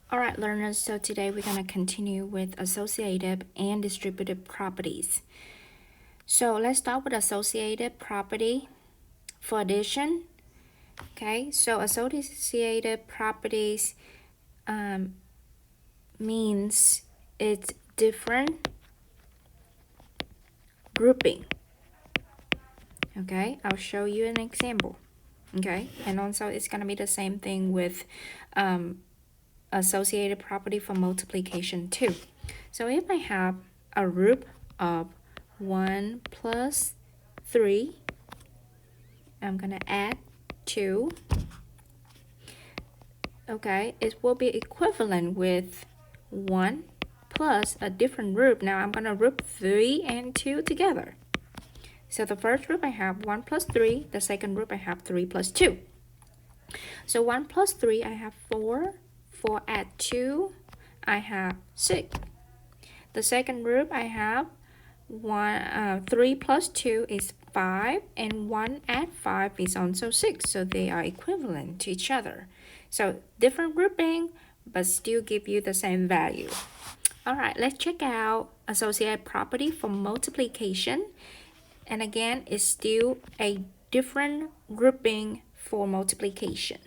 All right, learners, so today we're going to continue with associative and distributive properties. So let's start with associative property for addition. Okay, so associative properties means it's different grouping. Okay, I'll show you an example. Okay, and also it's going to be the same thing with associated property for multiplication too. So if I have a group of 1 plus 3, I'm going to add 2. Okay, it will be equivalent with 1 plus a different group. Now I'm going to group 3 and 2 together. So the first group I have 1 plus 3. The second group I have 3 plus 2. So 1 plus 3 I have 4. 4 add 2, I have 6. The second group I have 3 plus 2 is 5, and 1 add 5 is also 6, so they are equivalent to each other. So different grouping, but still give you the same value. All right, let's check out associative property for multiplication. And again, it's still a different grouping for multiplication.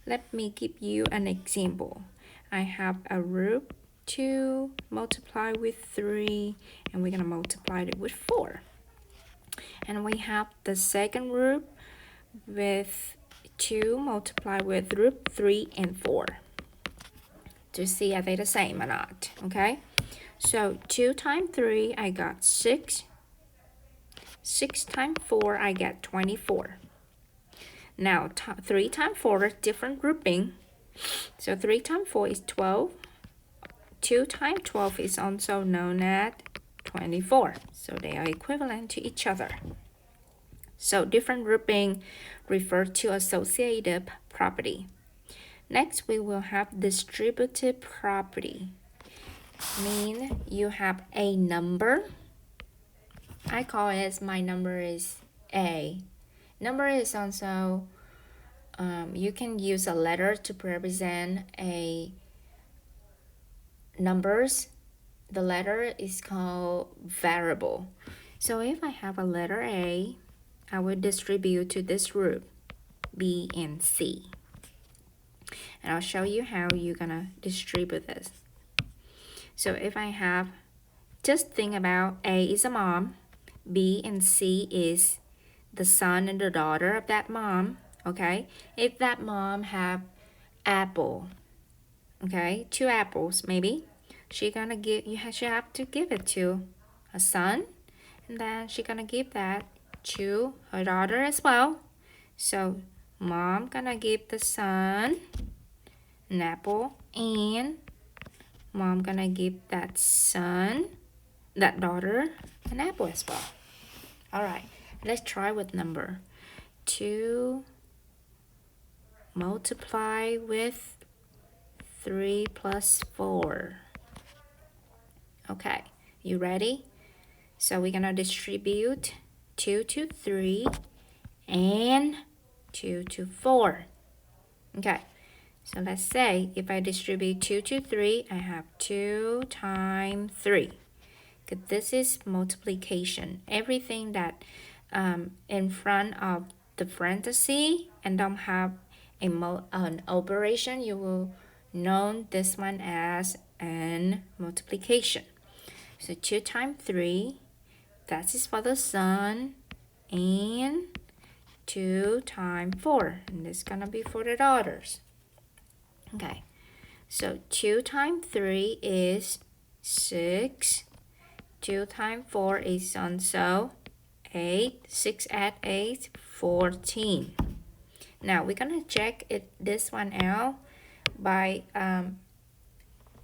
Let me give you an example. I have a group 2 multiplied with 3, and we're going to multiply it with 4. And we have the second group with 2 multiplied with group 3 and 4. To see are they the same or not, okay? So 2 times 3, I got 6. 6 times 4, I get 24. Now, 3 times 4, different grouping. So 3 times 4 is 12. 2 times 12 is also known as 24. So they are equivalent to each other. So different grouping refer to associative property. Next, we will have distributive property. Mean you have a number. I call it my number is A. Number is also, you can use a letter to represent a numbers. The letter is called variable. So if I have a letter A, I will distribute to this group, B and C. And I'll show you how you're gonna distribute this. So if I have, just think about A is a mom, B and C is the son and the daughter of that mom, okay? If that mom have apple, okay, 2 apples maybe, she have to give it to a son, and then she gonna give that to her daughter as well. So mom gonna give the son an apple, and mom gonna give that daughter an apple as well. All right, let's try with number 2 multiply with 3 plus 4. Okay, you ready? So we're gonna distribute 2 to 3 and 2 to 4. Okay, so let's say if I distribute 2 to 3, I have 2 times 3. Because this is multiplication. Everything that in front of the parenthesis and don't have an operation, you will know this one as an multiplication. So 2 times 3, that is for the son, and 2 times 4, and this is gonna be for the daughters. Okay, so 2 times 3 is 6. 2 times 4 is also 8. 6 add 8, 14. Now we're gonna check this one out by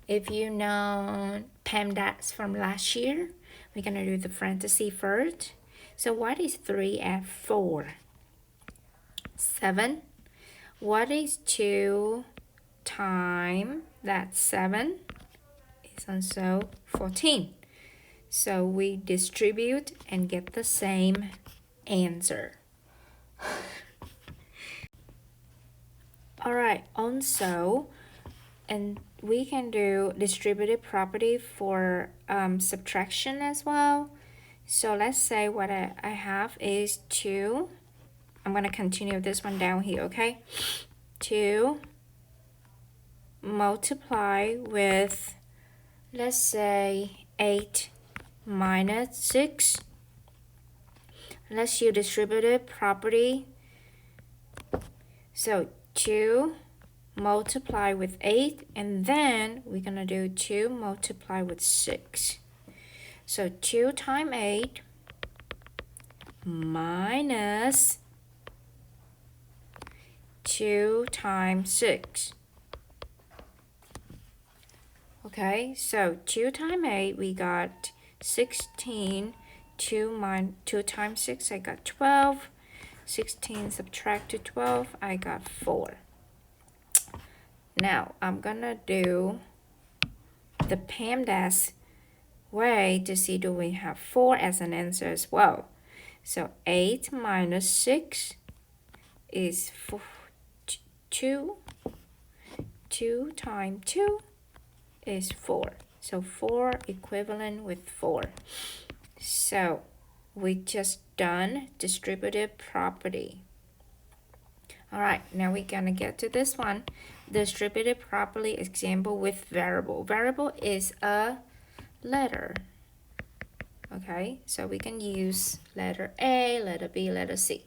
if you know PEMDAS from last year, we're gonna do the parenthesis first. So what is 3 add 4? 7. What is 2 times that 7? It's also 14. So we distribute and get the same answer. All right, also And we can do distributive property for subtraction as well. So let's say what I have is 2. I'm going to continue this one down here, okay? 2 multiply with, let's say, 8 minus 6. Let's use distributive property. So 2 multiply with 8, and then we're going to do 2 multiply with 6. So 2 times 8 minus 2 times 6. Okay, so 2 times 8, we got 16. 2 times 6, I got 12. 16 subtract to 12, I got 4. Now, I'm gonna do the PEMDAS way to see do we have 4 as an answer as well. So 8 minus 6 is 4, 2. 2 times 2 is 4. So 4 equivalent with 4. So we just done distributive property. All right, now we're gonna get to this one. Distributive property example with variable. Variable is a letter. Okay, so we can use letter A, letter B, letter C.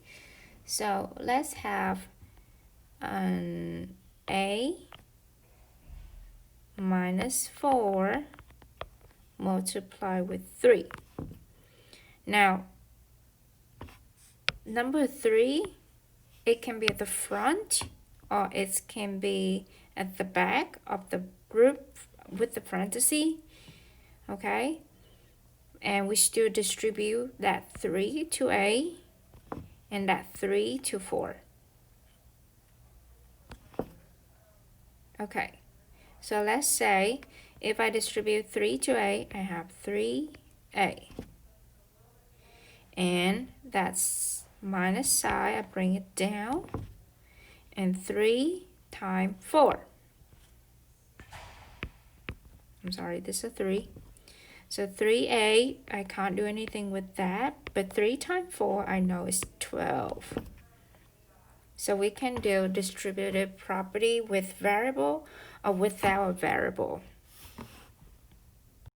So let's have an A minus 4 multiply with 3. Now, number 3, it can be at the front or it can be at the back of the group with the parenthesis, okay? And we still distribute that 3 to A and that 3 to 4. Okay, so let's say if I distribute 3 to A, I have 3A. And that's minus sign, I bring it down. And 3 times 4. I'm sorry, this is a 3. So 3A, I can't do anything with that. But 3 times 4, I know is 12. So we can do distributive property with variable or without a variable.